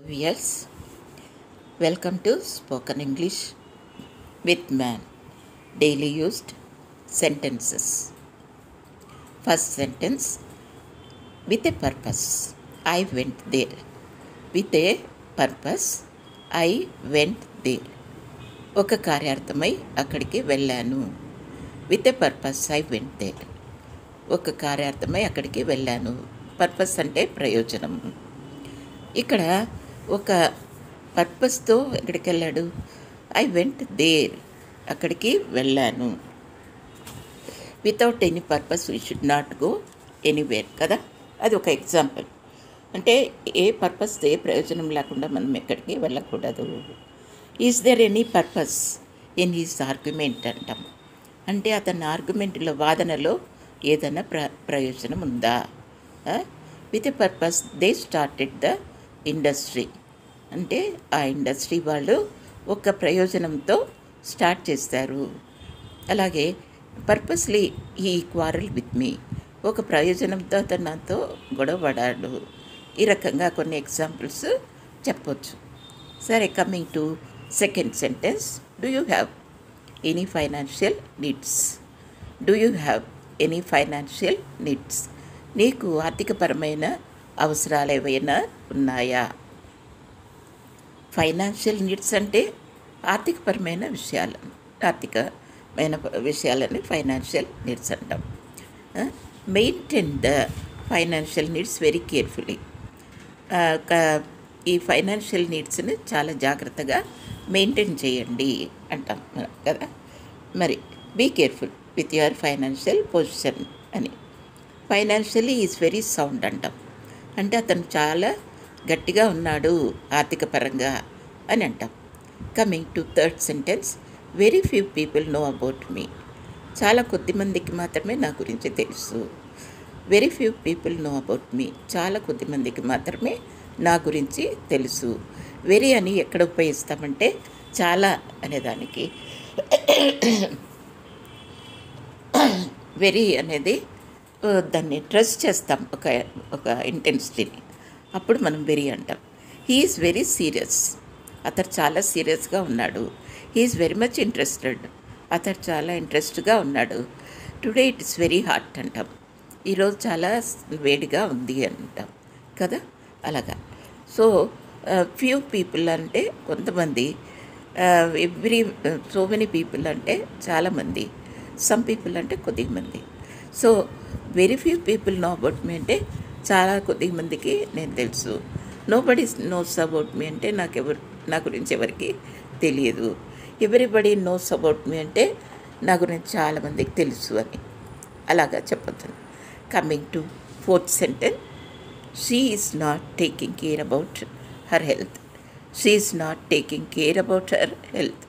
Yes, welcome to Spoken English with Man. Daily used sentences. First sentence, with a purpose. I went there. With a purpose, I went there. ఒక కార్యార్థమై అక్కడికి వెళ్ళాను. With a purpose I went there. ఒక కార్యార్థమై అక్కడికి వెళ్ళాను. Purpose అంటే ప్రయోజనం. ఇక్కడ ఒక పర్పస్తో ఎక్కడికి వెళ్ళాడు? ఐ వెంట్ దేర్, అక్కడికి వెళ్ళాను. Without any purpose we should not go anywhere కదా. అది ఒక ఎగ్జాంపుల్. అంటే ఏ పర్పస్, ఏ ప్రయోజనం లేకుండా మనం ఎక్కడికి వెళ్ళకూడదు. Is there any purpose in his argument అంటాం. అంటే అతని ఆర్గ్యుమెంట్లో, వాదనలో ఏదైనా ప్రయోజనం ఉందా? With a purpose they started the industry. అంటే ఆ ఇండస్ట్రీ వాళ్ళు ఒక ప్రయోజనంతో స్టార్ట్ చేస్తారు. అలాగే పర్పస్లీ ఈ క్వారల్ విత్ మీ, ఒక ప్రయోజనంతో అతను నాతో గొడవ పడాడు. ఈ రకంగా కొన్ని ఎగ్జాంపుల్స్ చెప్పొచ్చు. సరే, coming to second sentence. Do you have any financial needs? Do you have any financial needs? నీకు ఆర్థికపరమైన అవసరాలు ఏవైనా ఉన్నాయా? ఫైనాన్షియల్ నీడ్స్ అంటే ఆర్థికపరమైన విషయాలని ఫైనాన్షియల్ నీడ్స్ అంటాం. Maintain the financial needs very carefully. ఈ ఫైనాన్షియల్ నీడ్స్ని చాలా జాగ్రత్తగా మెయింటైన్ చేయండి అంటాం కదా. మరి be careful with your financial position అని. ఫైనాన్షియలీ ఈజ్ వెరీ సౌండ్ అంటాం. అంటే అతను చాలా గట్టిగా ఉన్నాడు ఆర్థిక పరంగా అని అంటాం. Coming to third sentence. Very few people know about మీ. చాలా కొద్ది మందికి మాత్రమే నా గురించి తెలుసు. Very few people know about మీ. చాలా కొద్ది మందికి మాత్రమే నా గురించి తెలుసు. వెరీ అని ఎక్కడ ఉపయోగిస్తామంటే చాలా అనేదానికి. వెరీ అనేది దాన్ని ట్రస్ట్ చేస్తాం, ఒక ఇంటెన్సిటీని. అప్పుడు మనం వెరీ అంటాం. He is very serious. అతను చాలా సీరియస్గా ఉన్నాడు. He is very much interested. అతను చాలా ఇంట్రెస్ట్గా ఉన్నాడు. Today it is very hot అంటాం. ఈరోజు చాలా వేడిగా ఉంది అంటాం కదా. అలాగా. సో ఫ్యూ పీపుల్ అంటే కొంతమంది, సో మెనీ పీపుల్ అంటే చాలామంది, సమ్ పీపుల్ అంటే కొద్ది మంది. So very few people know about me అంటే చాలా కొద్ది మందికి నేను తెలుసు. Nobody knows about me అంటే నా గురించి ఎవరికి తెలియదు. ఎవ్రీబడి నోస్ అబౌట్ మీ అంటే నా గురించి చాలామందికి తెలుసు అని అలాగా చెప్పొచ్చు. Coming to fourth sentence. She is not taking care about her health. She is not taking care about her health.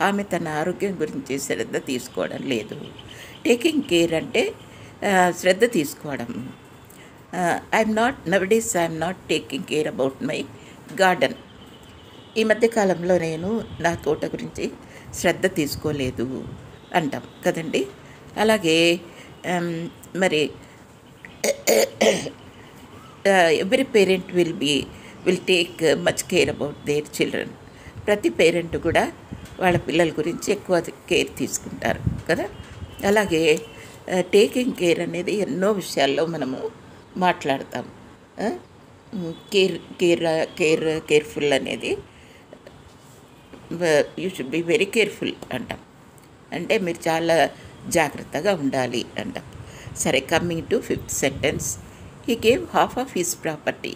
ఆమె తన ఆరోగ్యం గురించి శ్రద్ధ తీసుకోవడం లేదు. టేకింగ్ కేర్ అంటే శ్రద్ధ తీసుకోవడం. I'm not taking care about my garden. ఈ మధ్యకాలంలో నేను నా తోట గురించి శ్రద్ధ తీసుకోలేదు అంటాం కదండి. అలాగే మరి every parent will take much care about their children. ప్రతి పేరెంట్ కూడా వాళ్ళ పిల్లల గురించి ఎక్కువ కేర్ తీసుకుంటారు కదా. అలాగే టేకింగ్ కేర్ అనేది ఎన్నో విషయాల్లో మనము మాట్లాడతాం. కేర్ఫుల్ అనేది you should be very careful అంటాం. అంటే మీరు చాలా జాగ్రత్తగా ఉండాలి అంటాం. సరే, coming to fifth sentence. He gave half of his property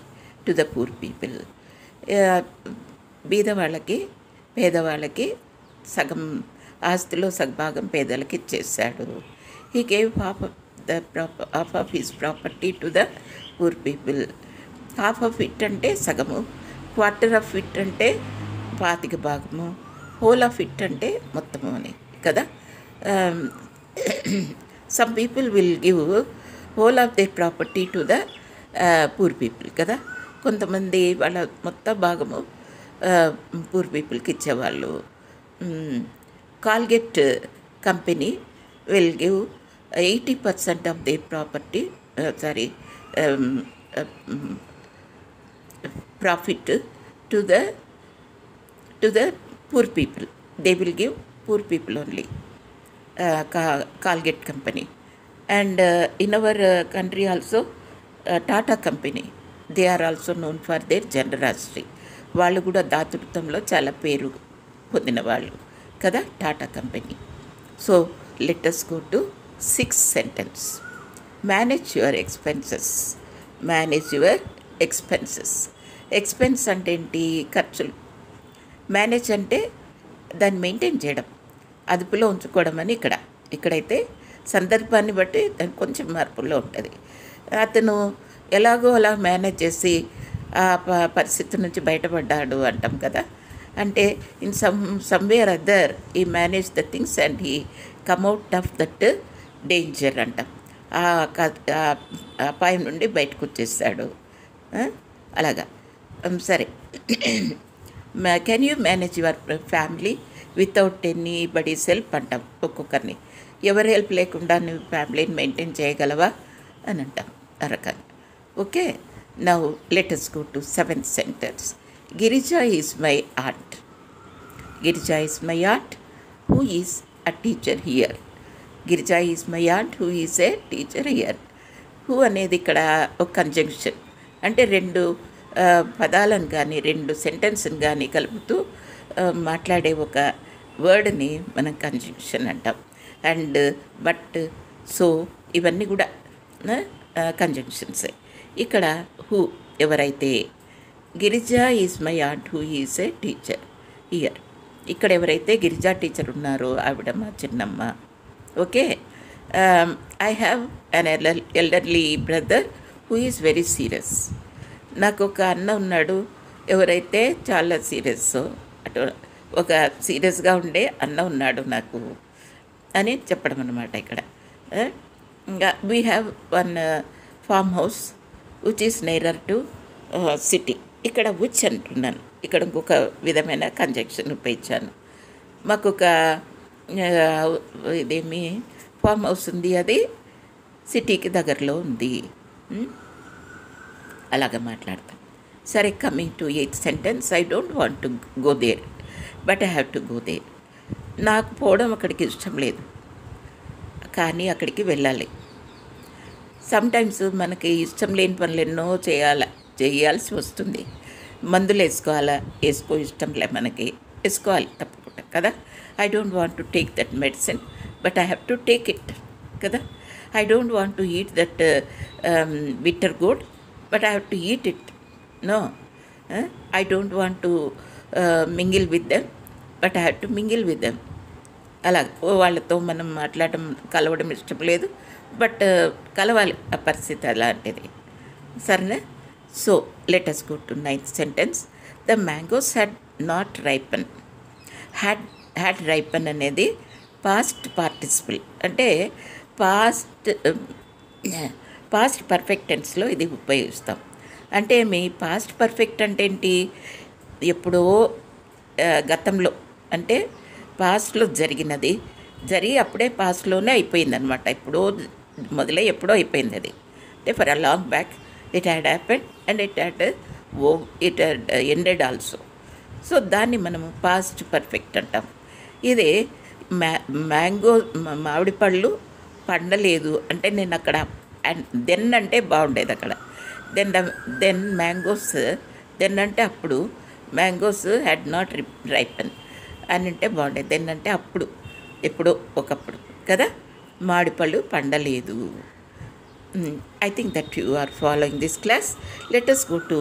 to the poor people. పేదవాళ్ళకి సగం ఆస్తిలో సగభాగం పేదలకి ఇచ్చేసాడు. He gave half of his property to the poor people. Half of it అంటే సగము, క్వార్టర్ ఆఫ్ ఇట్ అంటే 25%, హోల్ ఆఫ్ ఇట్ అంటే మొత్తము అని కదా. Some people will give whole of their property to the poor people కదా. కొంతమంది వాళ్ళ మొత్తం భాగము పూర్ పీపుల్కి ఇచ్చేవాళ్ళు. Colgate company will give 80% of their property, profit to the to the poor people. They will give poor people only. Colgate company. And in our country also, Tata company, they are also known for their generosity. వాళ్ళు కూడా దాతృత్వంలో చాలా పేరు పొందిన వాళ్ళు కదా, Tata company. So let us go to 6th sentence. Manage your expenses. Manage your expenses. Expense అంటే ఏంటి? ఖర్చులు. మేనేజ్ అంటే దాన్ని మెయింటైన్ చేయడం, అదుపులో ఉంచుకోవడం అని ఇక్కడైతే సందర్భాన్ని బట్టి దానికి కొంచెం మార్పుల్లో ఉంటుంది. అతను ఎలాగో అలా మేనేజ్ చేసి ఆ పరిస్థితి నుంచి బయటపడ్డాడు అంటాం కదా. అంటే ఇన్ సమ్వేర్ అదర్ ఈ manage the things and he come out of that danger అంటాం. ఆ అపాయం నుండి బయటకు వచ్చేసాడు. అలాగా. సరే, can you manage your family without anybody's help అంటాం. ఒక్కొక్కరిని ఎవరి హెల్ప్ లేకుండా నువ్వు ఫ్యామిలీని మెయింటైన్ చేయగలవా అని అంటాం ఆ రకంగా. Okay, now let us go to 7th sentence. Girija is my art. Girija is my art who is a teacher here. Girija is my art who is a teacher here. Who అనేది ఇక్కడ ఒక కంజంక్షన్, అంటే రెండు పదాలను కానీ రెండు సెంటెన్స్ని కానీ కలుపుతూ మాట్లాడే ఒక వర్డ్ని మనం కంజంక్షన్ అంటాం. అండ్ బట్, సో ఇవన్నీ కూడా కంజంక్షన్సే. ఇక్కడ హూ ఎవరైతే, Girija is my art who is a teacher here. ఇక్కడ ఎవరైతే గిరిజా టీచర్ ఉన్నారో ఆవిడ మా చిన్నమ్మ. Okay, I have an elderly brother who is very serious. నాకు ఒక అన్న ఉన్నాడు ఎవరైతే చాలా సీరియస్, అటు ఒక సీరియస్గా ఉండే అన్న ఉన్నాడు నాకు అని చెప్పడం అన్నమాట ఇక్కడ. ఇంకా we have one farm house which is nearer to city. ఇక్కడ విచ్ అంటున్నాను, ఇక్కడ ఇంకొక విధమైన కంజంక్షన్ ఉపయోగించాను. మాకు ఒక ఇదేమి ఫామ్ హౌస్ ఉంది, అది సిటీకి దగ్గరలో ఉంది. అలాగ మాట్లాడతాం. సరే, coming to 8th sentence. I don't want to go there but I have to go there. నాకు పోవడం అక్కడికి ఇష్టం లేదు, కానీ వెళ్ళాలి. సమ్టైమ్స్ మనకి ఇష్టం లేని పనులు ఎన్నో చేయాల్సి వస్తుంది. మందులు ఇష్టంలే మనకి వేసుకోవాలి తప్పకుండా కదా. I don't want to take that medicine but I have to take it కదా. I don't want to eat that bitter gourd but I have to eat it. No, I don't want to mingle with them but I have to mingle with them. అలా వాళ్ళతో మనం కలవడం ఇష్టం లేదు, but కలవాలి, ఆ పరిస్థితి అలాంటిది. సరేనా? So let us go to 9th sentence. The mangoes had not ripen. Had ripen అనేది పాస్ట్ పార్టిసిపల్, అంటే పాస్ట్ పర్ఫెక్ట్ టెన్స్లో ఇది ఉపయోగిస్తాం. అంటే మీ పాస్ట్ పర్ఫెక్ట్ అంటే ఏంటి? ఎప్పుడో గతంలో, అంటే పాస్ట్లో జరిగినది జరిగి అప్పుడే పాస్ట్లోనే అయిపోయిందనమాట. ఎప్పుడో మొదలై ఎప్పుడో అయిపోయింది అది. అంటే for a long back it had happened and it had ended also. So దాన్ని మనము పాస్ట్ పర్ఫెక్ట్ అంటాం. ఇదే మ్యాంగో మామిడి పళ్ళు పండలేదు అంటే నేను అక్కడ దెన్ అంటే బాగుండేది అక్కడ. దెన్ మ్యాంగోస్, దెన్ అంటే అప్పుడు, మ్యాంగోస్ హ్యాడ్ నాట్ రైపన్ అని అంటే బాగుండేది. దెన్ అంటే అప్పుడు, ఎప్పుడో ఒకప్పుడు కదా, మామిడిపళ్ళు పండలేదు. I think that you are following this class. Let us go to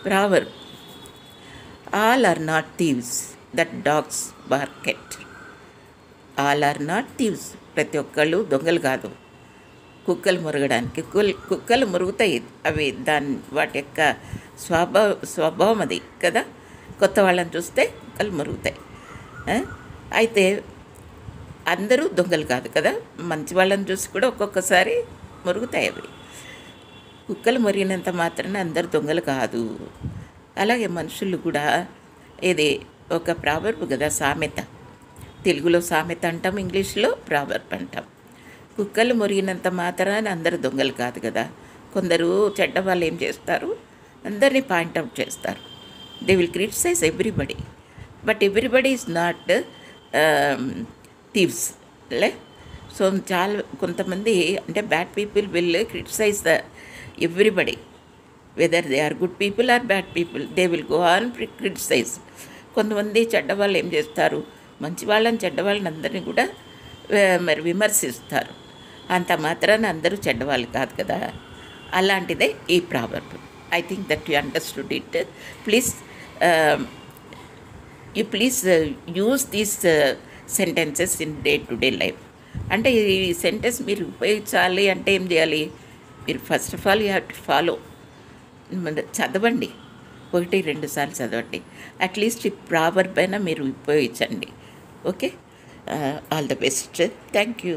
proverb. All are not thieves that dogs bark at. All are not thieves, ప్రతి ఒక్కళ్ళు దొంగలు కాదు. కుక్కలు మురగడానికి కుక్కలు మురుగుతాయి, అవి వాటి యొక్క స్వభావం అది కదా. కొత్త వాళ్ళని చూస్తే కుక్కలు మురుగుతాయి. అయితే అందరూ దొంగలు కాదు కదా, మంచి వాళ్ళని చూసి కూడా ఒక్కొక్కసారి మురుగుతాయి అవి. కుక్కలు మురిగినంత మాత్రాన అందరు దొంగలు కాదు. అలాగే మనుషులు కూడా, ఇది ఒక ప్రావర్బ్ కదా, సామెత. తెలుగులో సామెత అంటాం, ఇంగ్లీష్లో ప్రావర్బ్ అంటాం. కుక్కలు మురిగినంత మాత్రాన అందరు దొంగలు కాదు కదా. కొందరు చెడ్డ వాళ్ళు ఏం చేస్తారు, అందరినీ పాయింట్అవుట్ చేస్తారు. They will criticise everybody, but everybody is not thieves. లే సో చాలా కొంతమంది అంటే bad people will criticise the everybody, whether they are good people or bad people, they will go on criticise. కొంతమంది చెడ్డవాళ్ళు ఏం చేస్తారు, మంచి వాళ్ళని చెడ్డవాళ్ళని అందరినీ కూడా మరి విమర్శిస్తారు. అంత మాత్రాన అందరూ చెడ్డవాళ్ళు కాదు కదా. అలాంటిదే ఈ proverb. I think that you understood it. Please please use these sentences in day to day life. అంటే ఈ సెంటెన్స్ మీరు ఉపయోగించాలి అంటే ఏం చేయాలి, మీరు first of all you have to follow. చదవండి, 1-2 సార్లు చదవండి. అట్లీస్ట్ ఈ ప్రావర్బ్ అయినా మీరు ఉపయోగించండి. Okay, all the best. Thank you.